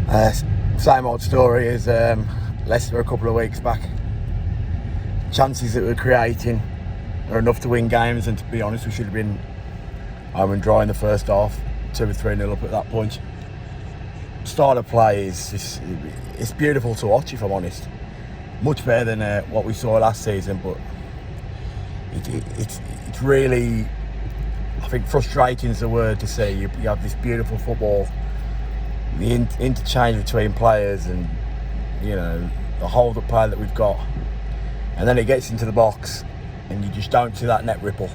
Uh, Same old story as Leicester a couple of weeks back. Chances that we're creating are enough to win games, and to be honest, we should have been home and dry in the first half, 2 or 3-0 up at that point. Style of play is it's beautiful to watch, if I'm honest. Much better than what we saw last season, but it's really, I think, frustrating is the word to say. You have this beautiful football, the interchange between players, and the hold-up play that we've got, and then it gets into the box, and you just don't see that net ripple.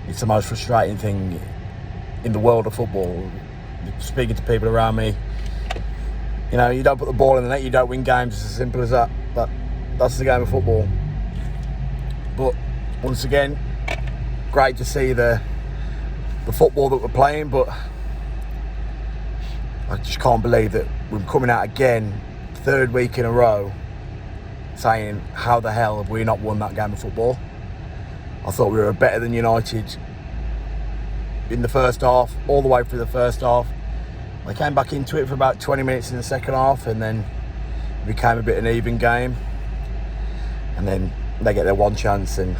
It's the most frustrating thing in the world of football. Speaking to people around me, you don't put the ball in the net, you don't win games. It's as simple as that. That's the game of football. But once again, great to see the football that we're playing, but I just can't believe that we're coming out again, third week in a row, saying how the hell have we not won that game of football. I thought we were better than United in the first half, all the way through the first half. They came back into it for about 20 minutes in the second half, and then it became a bit of an even game. And then they get their one chance, and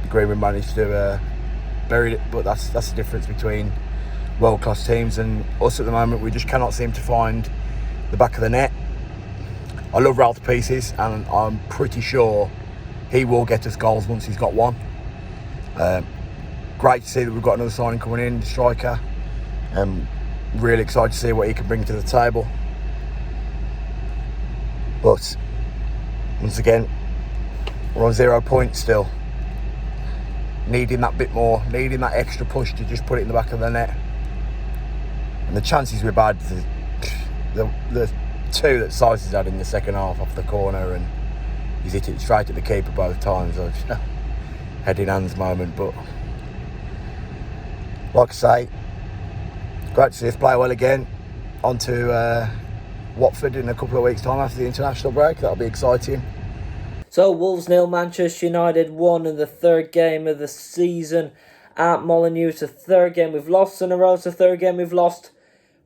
Greenwood managed to bury it. But that's the difference between world-class teams and us at the moment. We just cannot seem to find the back of the net. I love Ralph to pieces, and I'm pretty sure he will get us goals once he's got one. Great to see that we've got another signing coming in, striker. Really excited to see what he can bring to the table. But once again, we're on 0 points still. Needing that bit more, needing that extra push to just put it in the back of the net. And the chances we've had, the two that Sice has had in the second half off the corner, and he's hit it straight at the keeper both times. Head in hands moment, but like I say, great to see us play well again. On to Watford in a couple of weeks' time after the international break. That'll be exciting. So Wolves 0, Manchester United 1 in the third game of the season at Molineux. It's the third game we've lost in a row. It's the third game we've lost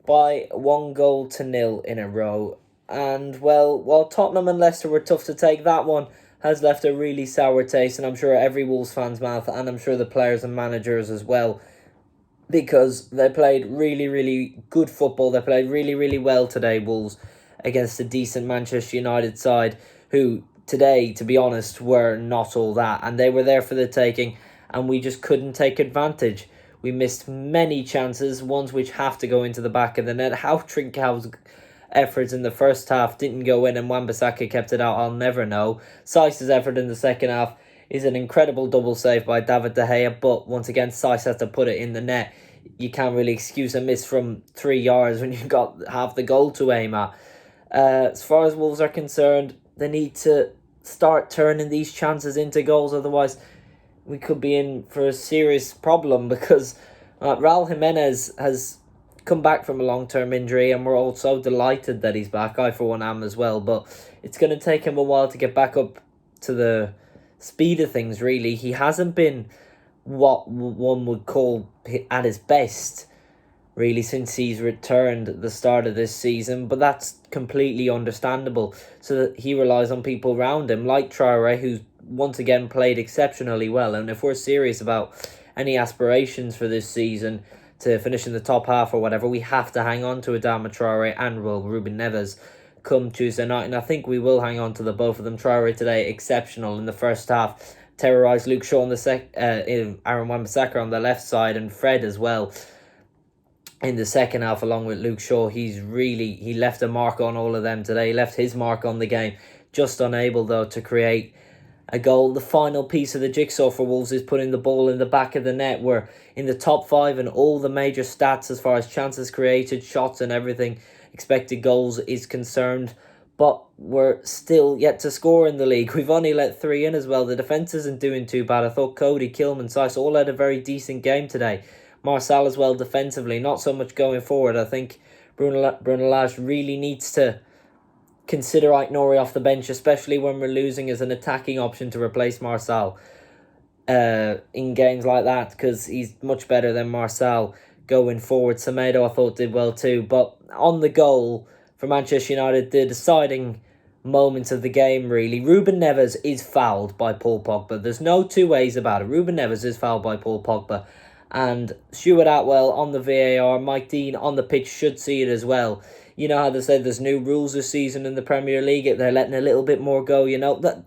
by 1-0 in a row. And well, while Tottenham and Leicester were tough to take, that one has left a really sour taste, and I'm sure every Wolves fan's mouth, and I'm sure the players and managers as well, because they played really, really good football. They played really, really well today, Wolves, against a decent Manchester United side who today, to be honest, were not all that, and they were there for the taking, and we just couldn't take advantage. We missed many chances, ones which have to go into the back of the net. How Trincão's efforts in the first half didn't go in and Wan-Bissaka kept it out, I'll never know. Sice's effort in the second half is an incredible double save by David De Gea, but once again, Sice has to put it in the net. You can't really excuse a miss from 3 yards when you've got half the goal to aim at. As far as Wolves are concerned, they need to start turning these chances into goals, otherwise we could be in for a serious problem, because Raul Jimenez has come back from a long-term injury, and we're all so delighted that he's back. I for one am as well, but it's going to take him a while to get back up to the speed of things, really. He hasn't been what one would call at his best, really, since he's returned at the start of this season, but that's completely understandable. So that he relies on people around him, like Traore, who's once again played exceptionally well. And if we're serious about any aspirations for this season to finish in the top half or whatever, we have to hang on to Adama Traore and Ruben Neves come Tuesday night, and I think we will hang on to the both of them. Traore today, exceptional in the first half, terrorised Luke Shaw in the Aaron Wan-Bissaka on the left side, and Fred as well in the second half along with Luke Shaw. He left a mark on all of them today. He left his mark on the game, just unable though to create a goal. The final piece of the jigsaw for Wolves is putting the ball in the back of the net. We're in the top 5 in all the major stats as far as chances created, shots and everything, expected goals is concerned, but we're still yet to score in the league. We've only let 3 in as well. The defence isn't doing too bad. I thought Cody, Kilman, Sice all had a very decent game today. Marçal as well defensively, not so much going forward. I think Bruno Lage really needs to consider Aït-Nouri off the bench, especially when we're losing as an attacking option to replace Marçal in games like that, because he's much better than Marçal going forward. Semedo I thought did well too, but on the goal for Manchester United, the deciding moment of the game, really. Ruben Neves is fouled by Paul Pogba. There's no two ways about it. Ruben Neves is fouled by Paul Pogba. And Stuart Atwell on the VAR, Mike Dean on the pitch should see it as well. You know how they say there's new rules this season in the Premier League, they're letting a little bit more go,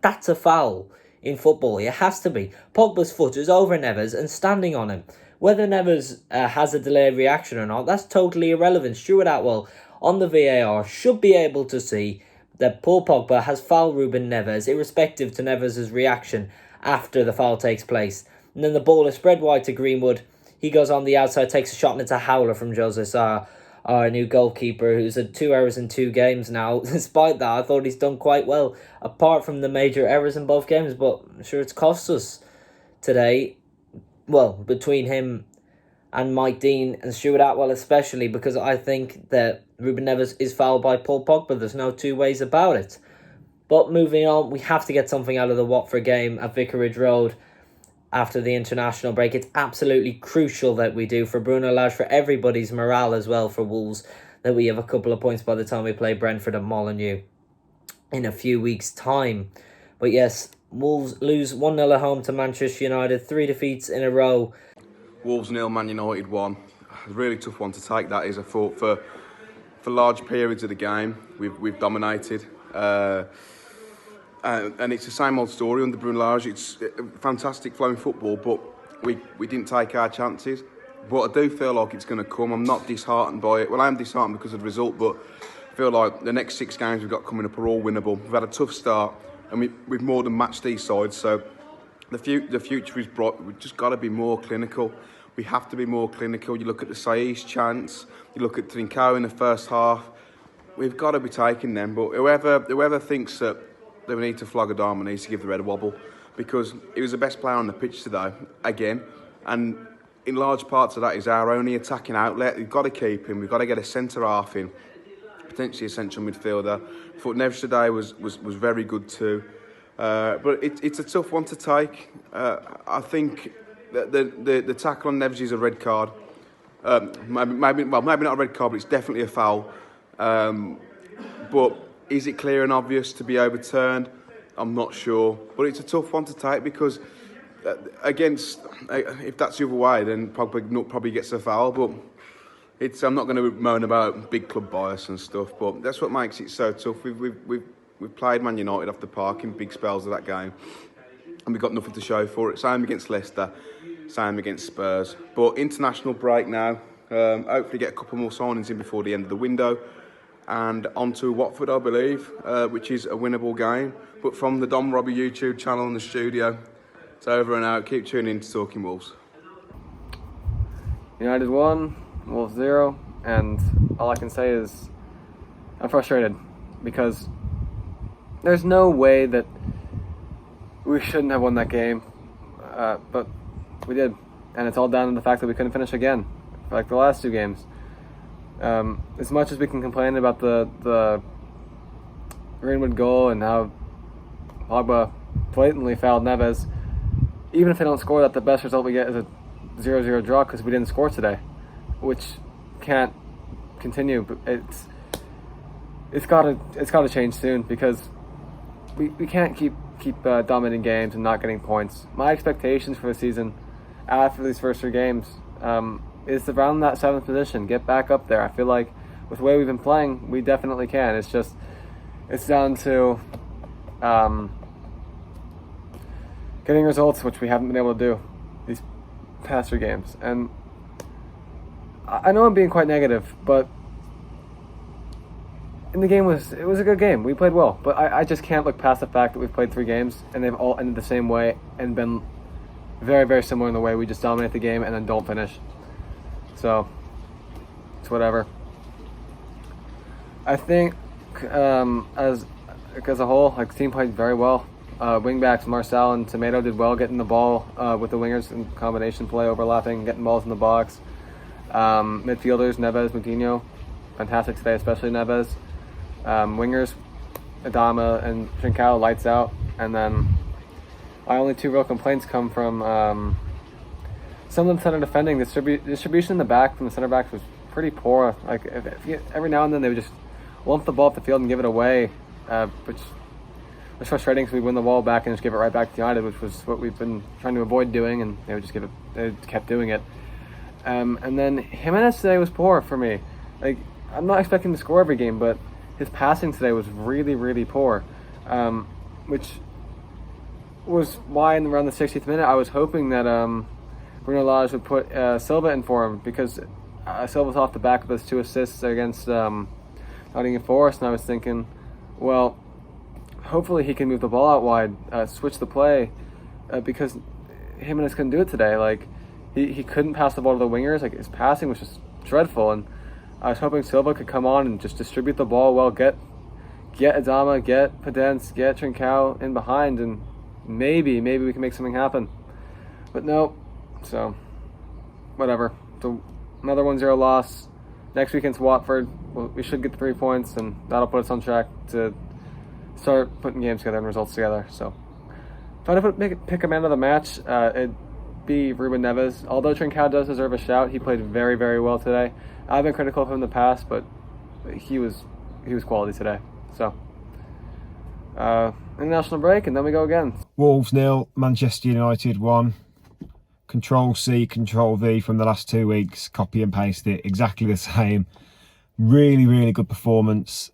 that's a foul in football. It has to be. Pogba's foot is over Neves and standing on him. Whether Neves has a delayed reaction or not, that's totally irrelevant. Stuart Atwell on the VAR should be able to see that Paul Pogba has fouled Ruben Neves, irrespective to Neves' reaction after the foul takes place. And then the ball is spread wide to Greenwood. He goes on the outside, takes a shot, and it's a howler from Jose Sa, our new goalkeeper, who's had 2 errors in 2 games now. Despite that, I thought he's done quite well, apart from the major errors in both games. But I'm sure it's cost us today. Well, between him and Mike Dean and Stuart Atwell especially, because I think that Ruben Neves is fouled by Paul Pogba. There's no two ways about it. But moving on, we have to get something out of the Watford game at Vicarage Road after the international break. It's absolutely crucial that we do, for Bruno Lage, for everybody's morale as well, for Wolves, that we have a couple of points by the time we play Brentford and Molineux in a few weeks' time. But yes, Wolves lose 1-0 at home to Manchester United, 3 defeats in a row. Wolves 0, Man United 1. A really tough one to take, that is. I thought for large periods of the game we've dominated. And it's the same old story under Bruno Lage. It's fantastic flowing football, but we didn't take our chances. But I do feel like it's going to come. I'm not disheartened by it. Well, I am disheartened because of the result, but I feel like the next 6 games we've got coming up are all winnable. We've had a tough start, and we've more than matched these sides. So the future is bright. We've just got to be more clinical. We have to be more clinical. You look at the Saiz chance. You look at Trincao in the first half. We've got to be taking them. But whoever thinks that we need to flog a dime needs to give the red a wobble, because he was the best player on the pitch today, again. And in large parts of that is our only attacking outlet. We've got to keep him. We've got to get a centre-half in, potentially a central midfielder. I thought Neves today was very good too. But it's a tough one to take. I think that the tackle on Neves is a red card. Maybe not a red card, but it's definitely a foul. But is it clear and obvious to be overturned? I'm not sure. But it's a tough one to take, because if that's the other way, then Pogba probably gets a foul. But I'm not going to moan about big club bias and stuff, but that's what makes it so tough. We've played Man United off the park in big spells of that game, and we've got nothing to show for it. Same against Leicester, same against Spurs. But international break now. Hopefully get a couple more signings in before the end of the window. And on to Watford, I believe, which is a winnable game. But from the Dom Robbie YouTube channel in the studio, it's over and out. Keep tuning in to Talking Wolves. United 1, Wolves 0, and all I can say is I'm frustrated, because there's no way that we shouldn't have won that game, but we did. And it's all down to the fact that we couldn't finish again, like the last 2 games. As much as we can complain about the Greenwood goal and how Pogba blatantly fouled Neves, even if they don't score that, the best result we get is a 0-0 draw, because we didn't score today, which can't continue. But it's got to change soon, because we can't keep dominating games and not getting points. My expectations for the season after these first 3 games is around that 7th position. Get back up there. I feel like with the way we've been playing, we definitely can. It's down to getting results, which we haven't been able to do these past 3 games. And I know I'm being quite negative, but in the game it was a good game. We played well, but I just can't look past the fact that we've played 3 games and they've all ended the same way and been very, very similar in the way we just dominate the game and then don't finish. So it's whatever. I think as a whole, like, the team played very well. Wingbacks Marcel and Tomato did well getting the ball with the wingers in combination play, overlapping, getting balls in the box. Midfielders Neves, Moutinho, fantastic today, especially Neves. Wingers Adama and Trincao, lights out. And then my only 2 real complaints come from some of the center defending. Distribution in the back from the center backs was pretty poor. Like, every now and then they would just lump the ball up the field and give it away, which was frustrating because we win the ball back and just give it right back to United, which was what we've been trying to avoid doing, and they kept doing it. And then Jimenez today was poor for me. Like, I'm not expecting to score every game, but his passing today was really, really poor, which was why in around the 60th minute I was hoping that Bruno Lage would put Silva in for him, because Silva's off the back of those 2 assists against Nottingham Forest, and I was thinking, well, hopefully he can move the ball out wide, switch the play, because Jimenez couldn't do it today. Like, he couldn't pass the ball to the wingers. Like, his passing was just dreadful, and I was hoping Silva could come on and just distribute the ball well, get Adama, get Podence, get Trincao in behind, and maybe we can make something happen. But no, so whatever. So another 1-0 loss. Next weekend's Watford. We should get the 3 points, and that'll put us on track to start putting games together and results together. So trying to pick a man of the match, it'd be Ruben Neves. Although Trincao does deserve a shout, he played very, very well today. I've been critical of him in the past, but he was quality today. So international break, and then we go again. Wolves 0, Manchester United 1. Control C, Control V from the last 2 weeks. Copy and paste it. Exactly the same. Really, really good performance.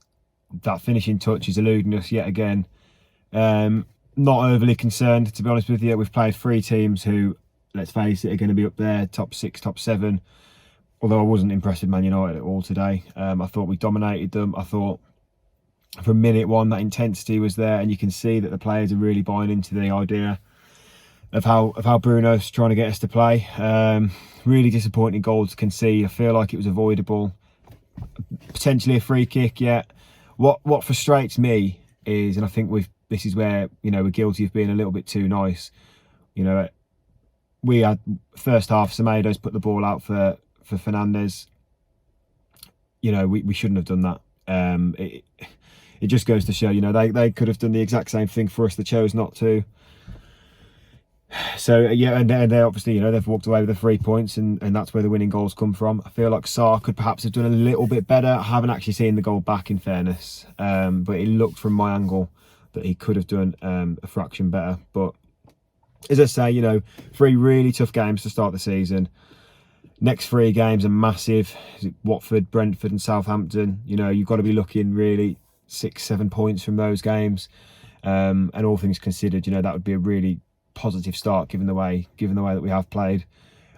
That finishing touch is eluding us yet again. Not overly concerned, to be honest with you. We've played 3 teams who, let's face it, are going to be up there, top 6, top 7. Although I wasn't impressed with Man United at all today. I thought we dominated them. I thought from minute 1 that intensity was there, and you can see that the players are really buying into the idea of how Bruno's trying to get us to play. Really disappointing goal to concede. I feel like it was avoidable. Potentially a free kick, yeah. What frustrates me is, and I think this is where, we're guilty of being a little bit too nice. We had first half, Semedo's put the ball out for Fernandes. We shouldn't have done that. It just goes to show, they could have done the exact same thing for us. They chose not to. So yeah, and they obviously, they've walked away with the 3 points, and that's where the winning goals come from. I feel like Sarr could perhaps have done a little bit better. I haven't actually seen the goal back, in fairness, but it looked from my angle that he could have done a fraction better. But as I say, 3 really tough games to start the season. Next 3 games are massive. Watford, Brentford and Southampton. You've got to be looking really 6-7 points from those games. And all things considered, that would be a really positive start given the way that we have played.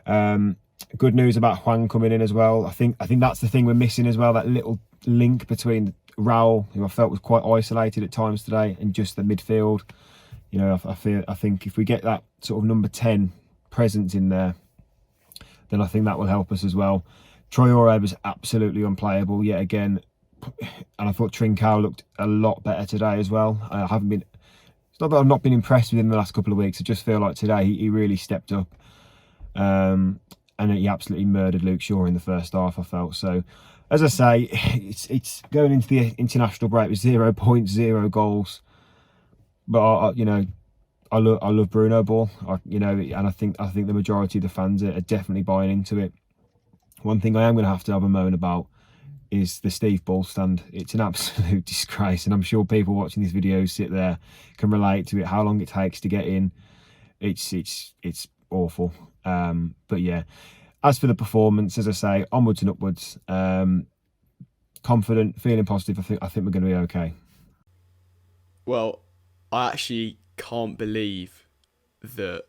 Good news about Hwang coming in as well. I think that's the thing we're missing as well, that little link between Raul, who I felt was quite isolated at times today, and just the midfield. I think if we get that sort of number 10 presence in there, then I think that will help us as well. Traore was absolutely unplayable yet again, and I thought Trincao looked a lot better today as well. It's not that I've not been impressed with him the last couple of weeks. I just feel like today he really stepped up, and he absolutely murdered Luke Shaw in the first half, I felt. So, as I say, it's going into the international break with 0 points, 0 goals. But I love Bruno ball. And I think the majority of the fans are definitely buying into it. One thing I am going to have a moan about is the Steve Ball stand. It's an absolute disgrace, and I'm sure people watching these videos sit there can relate to it. How long it takes to get in, it's awful. But yeah, as for the performance, as I say, onwards and upwards. Confident, feeling positive. I think we're going to be okay. Well, I actually can't believe that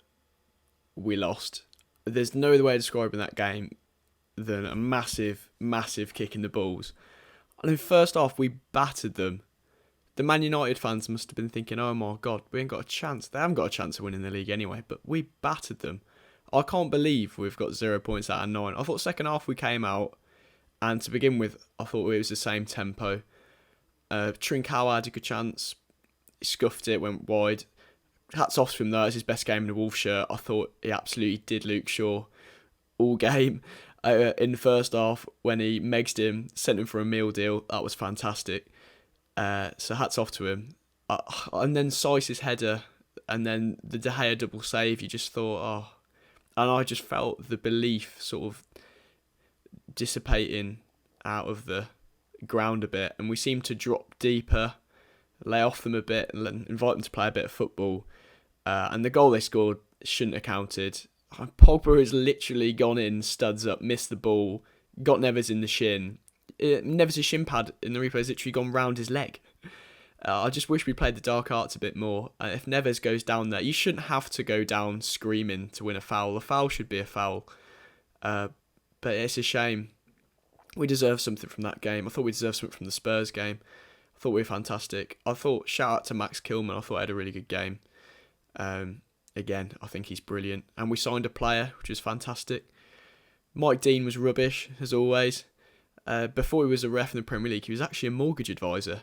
we lost. There's no other way of describing that game than a massive, massive kick in the balls. I mean, first off, we battered them. The Man United fans must have been thinking, oh my God, we ain't got a chance. They haven't got a chance of winning the league anyway, but we battered them. I can't believe we've got 0 points out of 9. I thought second half we came out, and to begin with, I thought it was the same tempo. Trincao had a good chance. He scuffed it, went wide. Hats off to him though, it's his best game in the Wolves shirt. I thought he absolutely did Luke Shaw all game. In the first half, when he megsed him, sent him for a meal deal, that was fantastic. So hats off to him. And then Saïss's header, and then the De Gea double save, you just thought, oh. And I just felt the belief sort of dissipating out of the ground a bit, and we seemed to drop deeper, lay off them a bit, and invite them to play a bit of football. And the goal they scored shouldn't have counted. Pogba has literally gone in, studs up, missed the ball, got Neves in the shin. Neves' shin pad in the replay has literally gone round his leg. I just wish we played the dark arts a bit more. If Neves goes down there, you shouldn't have to go down screaming to win a foul. A foul should be a foul. But it's a shame. We deserve something from that game. I thought we deserved something from the Spurs game. I thought we were fantastic. Shout out to Max Kilman. I thought I had a really good game. Again, I think he's brilliant. And we signed a player, which was fantastic. Mike Dean was rubbish, as always. Before he was a ref in the Premier League, he was actually a mortgage advisor.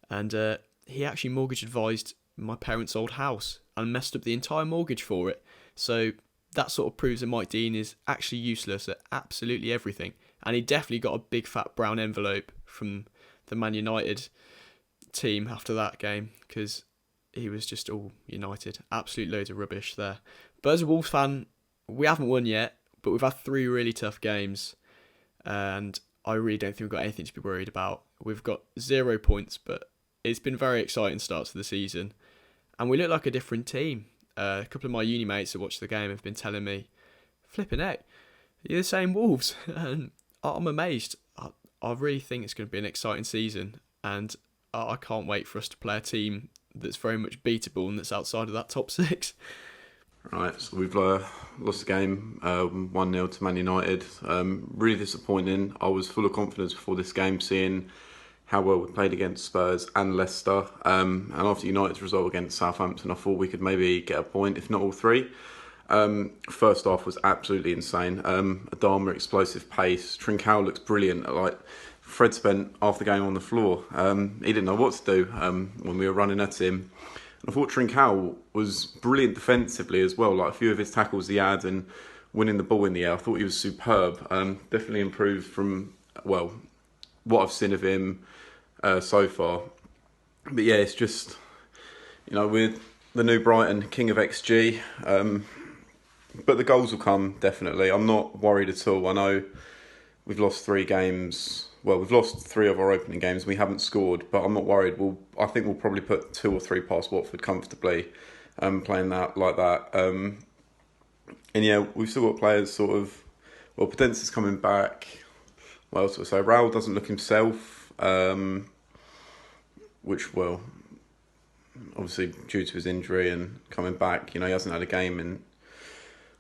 And he actually mortgage advised my parents' old house and messed up the entire mortgage for it. So that sort of proves that Mike Dean is actually useless at absolutely everything. And he definitely got a big fat brown envelope from the Man United team after that game, because he was just all United. Absolute loads of rubbish there. But as a Wolves fan, we haven't won yet, but we've had 3 really tough games. And I really don't think we've got anything to be worried about. We've got 0 points, but it's been very exciting starts to the season. And we look like a different team. A couple of my uni mates that watched the game have been telling me, flipping heck, you're the same Wolves. And I'm amazed. I really think it's going to be an exciting season. And I can't wait for us to play a team that's very much beatable and that's outside of that top 6. Right, so we've lost the game 1-0 to Man United. Really disappointing. I was full of confidence before this game, seeing how well we played against Spurs and Leicester. And after United's result against Southampton, I thought we could maybe get a point, if not all 3. First half was absolutely insane. Adama, explosive pace. Trincao looks brilliant. Fred spent half the game on the floor. He didn't know what to do when we were running at him. I thought Trincao was brilliant defensively as well. A few of his tackles he had and winning the ball in the air, I thought he was superb. Definitely improved from, what I've seen of him so far. But yeah, it's just, with the new Brighton, king of XG. But the goals will come, definitely. I'm not worried at all. I know we've lost 3 games. Well, we've lost 3 of our opening games. We haven't scored, but I'm not worried. I think we'll probably put 2 or 3 past Watford comfortably, playing that like that. And yeah, we've still got players sort of. Well, Potence's coming back. What else would I say? Raul doesn't look himself, which, obviously due to his injury and coming back, he hasn't had a game in.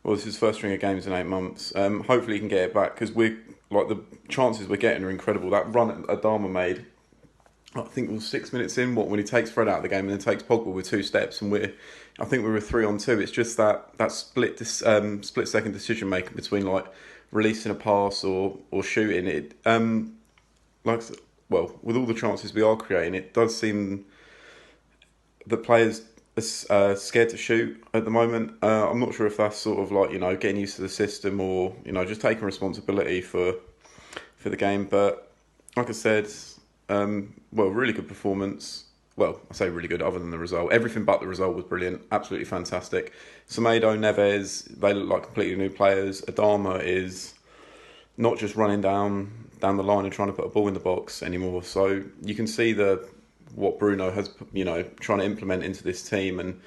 Well, this is his first string of games in 8 months. Hopefully he can get it back, because the chances we're getting are incredible. That run Adama made, I think it was 6 minutes in, when he takes Fred out of the game and then takes Pogba with 2 steps, and I think we were 3-on-2. It's just that split second decision making between releasing a pass or shooting it. With all the chances we are creating, it does seem that players are scared to shoot at the moment. I'm not sure if that's sort of getting used to the system or just taking responsibility for the game. But like I said, really good performance. Well, I say really good other than the result. Everything but the result was brilliant. Absolutely fantastic. Semedo, Neves, they look like completely new players. Adama is not just running down the line and trying to put a ball in the box anymore. So you can see what Bruno has, trying to implement into this team. And,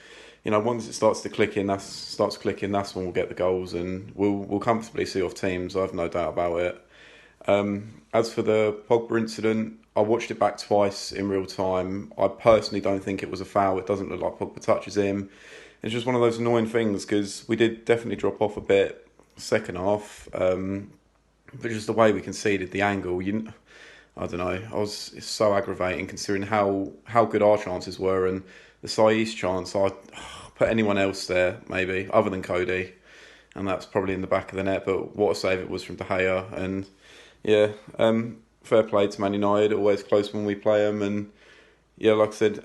once it starts clicking, that's when we'll get the goals and we'll comfortably see off teams. I have no doubt about it. As for the Pogba incident, I watched it back twice in real time. I personally don't think it was a foul. It doesn't look like Pogba touches him. It's just one of those annoying things, because we did definitely drop off a bit second half. But just the way we conceded, the angle, I don't know. It's so aggravating considering how good our chances were, and the Sai's chance. I'd put anyone else there maybe other than Cody, and that's probably in the back of the net. But what a save it was from De Gea, and yeah, fair play to Man United. Always close when we play them, and yeah, like I said,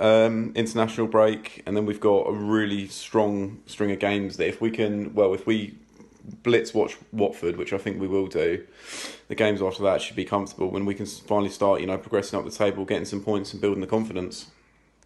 international break, and then we've got a really strong string of games that if we blitz watch Watford, which I think we will do, the games after that should be comfortable when we can finally start, progressing up the table, getting some points and building the confidence.